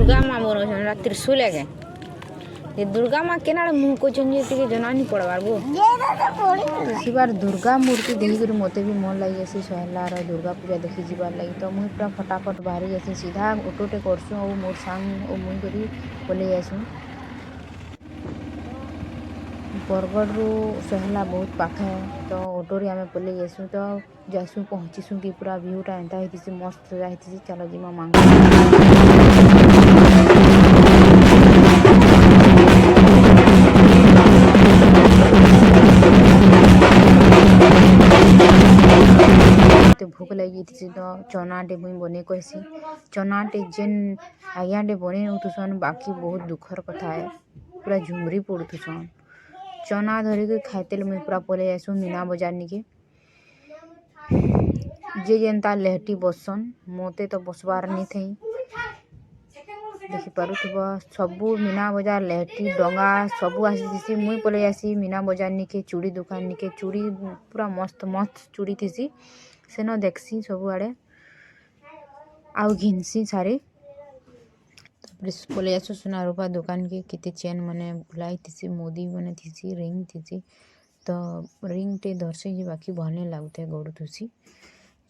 दुर्गा माँ बनौछन त्रिशूल है ये दुर्गा माँ केनाल मुँह को टे जना नहीं पड़वार गो बार दुर्गा मूर्ति देखिक मत भी मन लगी जासी सहलार दुर्गा पूजा देखी जीवार लगी तो मुझे पूरा फटाफट बाहरी जासी सीधा ऑटोटे करसुँ और मोर सांग और मुई करी पलि जासूँ बरगढ़ रू सहला बहुत पाखे तो ऑटो रे आमे पलि जासूँ तो जासूँ पहुँचीसूँ कि पूरा व्यूटा एंता होती मस्त होती चलो जीमा मांग भूख लगी थी तो चनाटे मुई बने कहसी चनाटे जेन आज्ञाटे बने नौथुसन बाकी बहुत दुखर कथा है पूरा झुमरी पड़ुथुसन चना धरिक खाइते मुई पूरा पलि जासूँ मीना बजार निके जे जेनता लेहटी बसन मते तो बसबार नहीं थी देखी पारुथब सबू मीना बजार लेहटी डंगा सबू आसी मुई पलि जासी मीना बजार निके चूड़ी दुकान निके चूड़ी पूरा मस्त मस्त चूड़ी थी सेन देखसी सबुआड़े आउ घिनसी सारे पलि जासु सुना रूपा दुकान के किते चेन मने बुलाई थी मोदी मने थी रिंग थी तो रिंग टे धरसी जे बाकी भल नहीं लगुथे गड़ू थुसी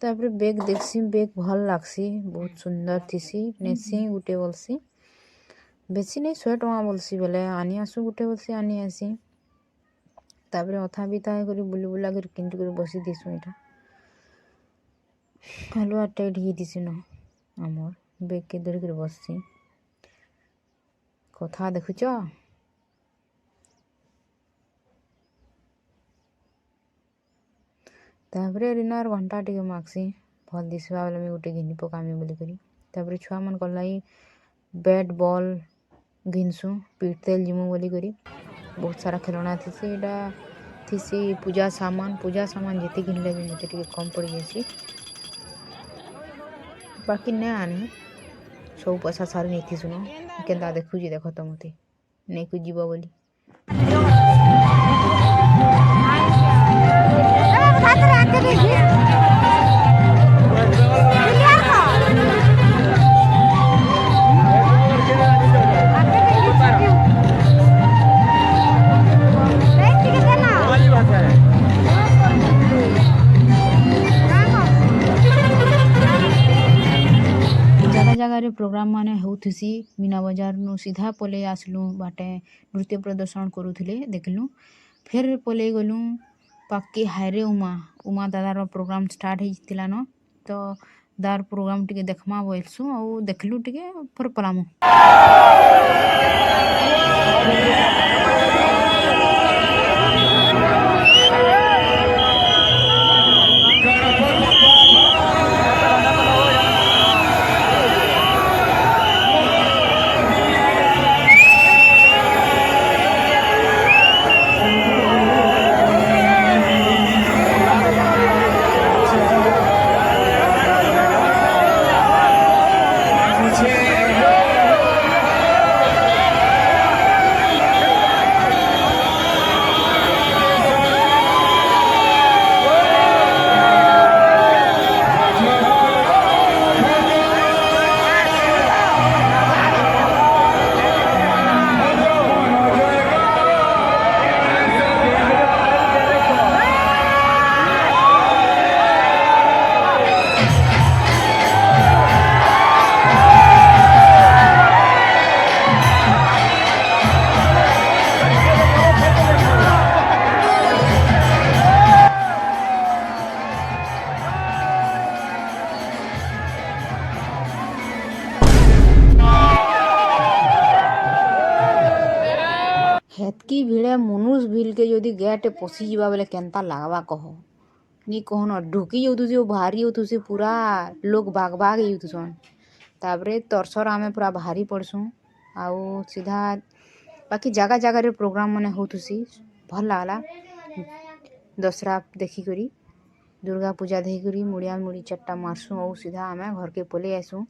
तापर बेग देखसी बेग भल लागसी बहुत सुंदर थी नेसी गुटे बोलसी बेसी नहीं 100 टଙ୍କା बोलसी बेले आनी आसू गुटे बोलसी आनी आसी तापर अथा बिता कर बुली बुला कर किंतु कर बसी दिसु इटा हलुआ टाइट ही दिसी न आमर बेग के धर कर बससी कथा देखुच तापर रिनार घंटा टे मागसी भल दिसवा बेले मुझे गोटे घिनी पकामी बोलिकी तापर छुआ मन कलाई बैट बॉल घिनसु पीट तेल जिमु बोलिकी बहुत सारा खेलना थी यहाँ थी पूजा सामान जिते घिनले भी मत कम पड़ जासी बाकी नहीं आने सब पैसा सारी नहीं थी सुनो केन्ता देखुची देख तो मत नहीं कुछ जीव बोली जगह प्रोग्राम माने होथुसी मीना बजार नु सीधा पलि आसलु बाटे नृत्य प्रदर्शन करूथिले देखलु फिर पलि गलु पाक्की हायरे उमा दादार प्रोग्राम स्टार्ट होइतिला न तो दार प्रोग्राम टिके देखमा बोलसु और देखलु टिके फिर पलामु हेतकी भिड़े मनुष भिल के जदि गेटे पशि जावा बेले केनता लागवा कह नी कहन ढुकी जाऊथुसी भारी होथुसी पूरा लोग भाग भाग जाऊथुसन तापरे तरसर आमे पूरा भारी पड़सुँ आउ सीधा बाकी जगह जगह रे प्रोग्राम माने होथुसी भल लागला दशहरा देखी करी दुर्गा पूजा देखी करी मुड़िया मुड़ी चट्टा मारसुँ और सीधा आमे घर के पलि आसुँ।